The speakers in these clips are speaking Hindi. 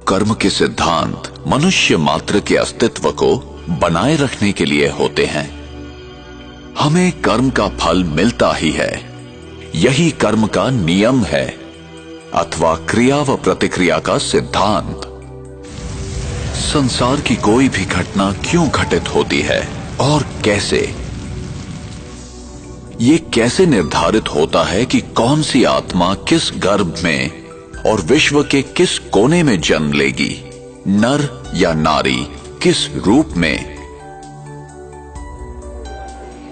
कर्म के सिद्धांत मनुष्य मात्र के अस्तित्व को बनाए रखने के लिए होते हैं। हमें कर्म का फल मिलता ही है, यही कर्म का नियम है अथवा क्रिया व प्रतिक्रिया का सिद्धांत। संसार की कोई भी घटना क्यों घटित होती है और कैसे, ये कैसे निर्धारित होता है कि कौन सी आत्मा किस गर्भ में और विश्व के किस कोने में जन्म लेगी, नर या नारी, किस रूप में।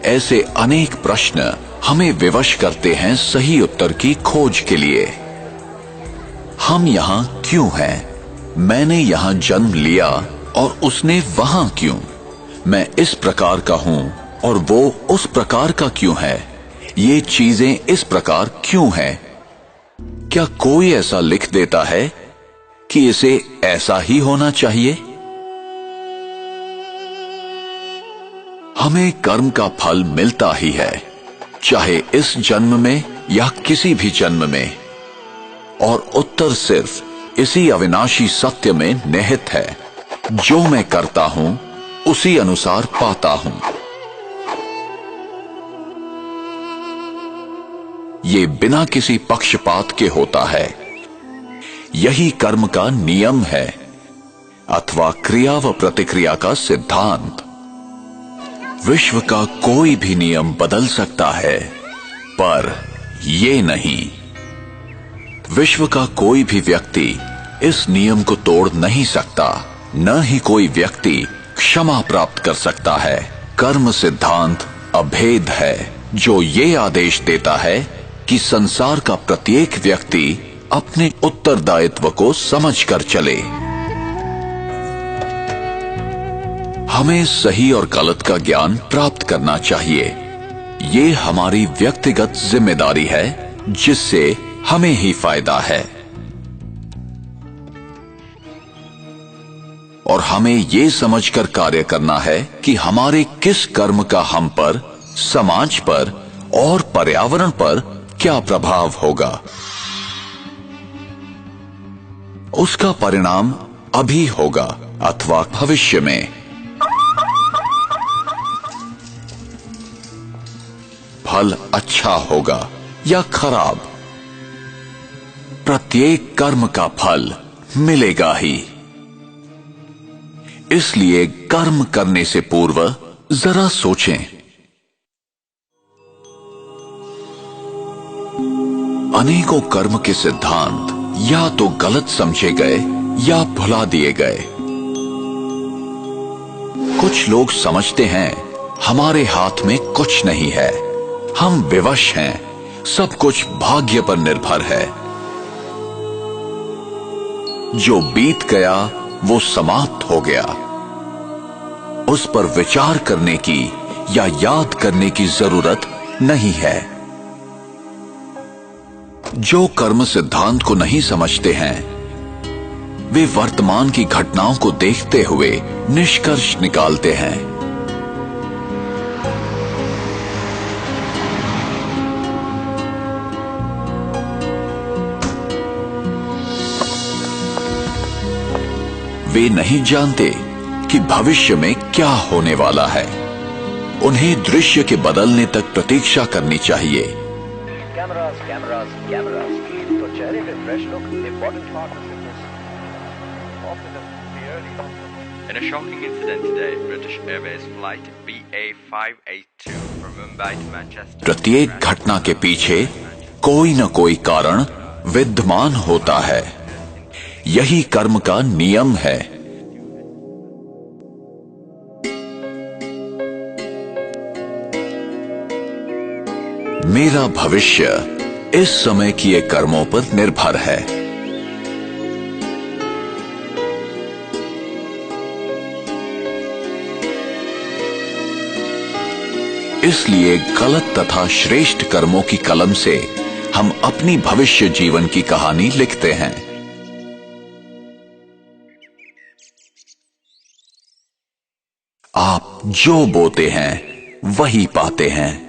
ऐसे अनेक प्रश्न हमें विवश करते हैं सही उत्तर की खोज के लिए। हम यहां क्यों हैं? मैंने यहां जन्म लिया और उसने वहां क्यों? मैं इस प्रकार का हूं और वो उस प्रकार का क्यों है? ये चीजें इस प्रकार क्यों हैं? क्या कोई ऐसा लिख देता है कि इसे ऐसा ही होना चाहिए? हमें कर्म का फल मिलता ही है, चाहे इस जन्म में या किसी भी जन्म में, और उत्तर सिर्फ इसी अविनाशी सत्य में निहित है, जो मैं करता हूं उसी अनुसार पाता हूं। ये बिना किसी पक्षपात के होता है, यही कर्म का नियम है अथवा क्रिया व प्रतिक्रिया का सिद्धांत। विश्व का कोई भी नियम बदल सकता है, पर ये नहीं। विश्व का कोई भी व्यक्ति इस नियम को तोड़ नहीं सकता, न ही कोई व्यक्ति क्षमा प्राप्त कर सकता है। कर्म सिद्धांत अभेद है, जो ये आदेश देता है कि संसार का प्रत्येक व्यक्ति अपने उत्तरदायित्व को समझकर चले। हमें सही और गलत का ज्ञान प्राप्त करना चाहिए। ये हमारी व्यक्तिगत जिम्मेदारी है, जिससे हमें ही फायदा है। और हमें ये समझकर कार्य करना है कि हमारे किस कर्म का हम पर, समाज पर और पर्यावरण पर क्या प्रभाव होगा। उसका परिणाम अभी होगा अथवा भविष्य में। फल अच्छा होगा या खराब, प्रत्येक कर्म का फल मिलेगा ही। इसलिए कर्म करने से पूर्व जरा सोचें। अनेकों कर्म के सिद्धांत या तो गलत समझे गए या भुला दिए गए। कुछ लोग समझते हैं हमारे हाथ में कुछ नहीं है, हम विवश हैं, सब कुछ भाग्य पर निर्भर है। जो बीत गया वो समाप्त हो गया, उस पर विचार करने की या याद करने की जरूरत नहीं है। जो कर्म सिद्धांत को नहीं समझते हैं, वे वर्तमान की घटनाओं को देखते हुए निष्कर्ष निकालते हैं। वे नहीं जानते कि भविष्य में क्या होने वाला है। उन्हें दृश्य के बदलने तक प्रतीक्षा करनी चाहिए। Cameras, cameras, cameras. तो चेहरे पे fresh look, important part of fitness. Often the early. In a shocking incident today, British Airways flight BA582 from Mumbai to Manchester. प्रत्येक घटना के पीछे कोई न कोई कारण विद्यमान होता है, यही कर्म का नियम है। मेरा भविष्य इस समय किए कर्मों पर निर्भर है। इसलिए गलत तथा श्रेष्ठ कर्मों की कलम से हम अपनी भविष्य जीवन की कहानी लिखते हैं। आप जो बोते हैं वही पाते हैं।